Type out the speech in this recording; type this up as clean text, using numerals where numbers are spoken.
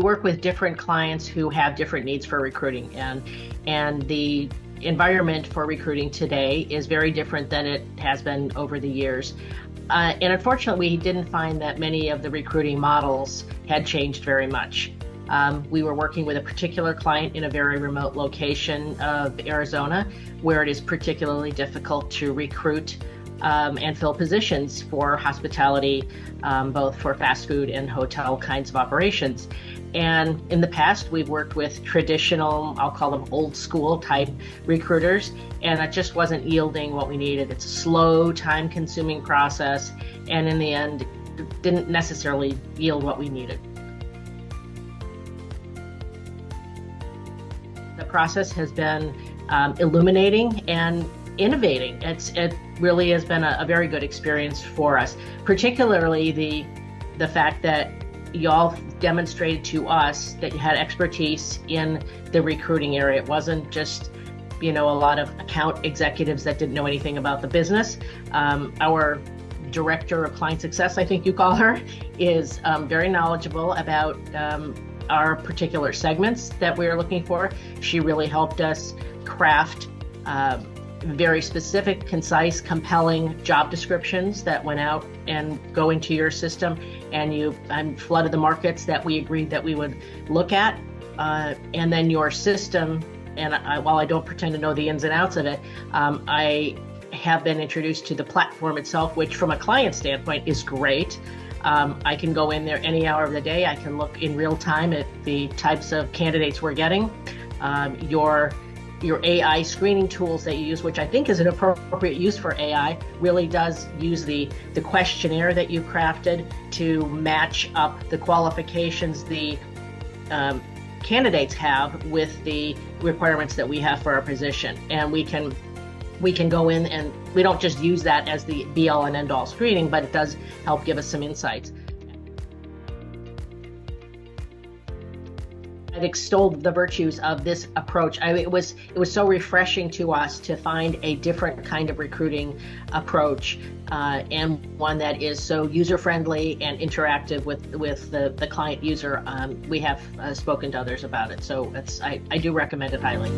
work with different clients who have different needs for recruiting, and the environment for recruiting today is very different than it has been over the years. And unfortunately, we didn't find that many of the recruiting models had changed very much. We were working with a particular client in a very remote location of Arizona, where it is particularly difficult to recruit and fill positions for hospitality, both for fast food and hotel kinds of operations. And in the past, we've worked with traditional, I'll call them old school type recruiters, and it just wasn't yielding what we needed. It's a slow, time consuming process, and in the end, didn't necessarily yield what we needed. The process has been illuminating and innovating. It really has been a very good experience for us, particularly the fact that y'all demonstrated to us that you had expertise in the recruiting area. It wasn't just, a lot of account executives that didn't know anything about the business. Our director of client success, I think you call her, is very knowledgeable about our particular segments that we are looking for. She really helped us craft very specific, concise, compelling job descriptions that went out and go into your system, and flooded the markets that we agreed that we would look at. And then your system, and while I don't pretend to know the ins and outs of it, I have been introduced to the platform itself, which from a client standpoint is great. I can go in there any hour of the day. I can look in real time at the types of candidates we're getting. Your AI screening tools that you use, which I think is an appropriate use for AI, really does use the questionnaire that you crafted to match up the qualifications the candidates have with the requirements that we have for our position. And we can go in, and we don't just use that as the be-all and end-all screening, but it does help give us some insights. I've extolled the virtues of this approach. It was so refreshing to us to find a different kind of recruiting approach, and one that is so user-friendly and interactive with the client user. We have spoken to others about it, so I do recommend it highly.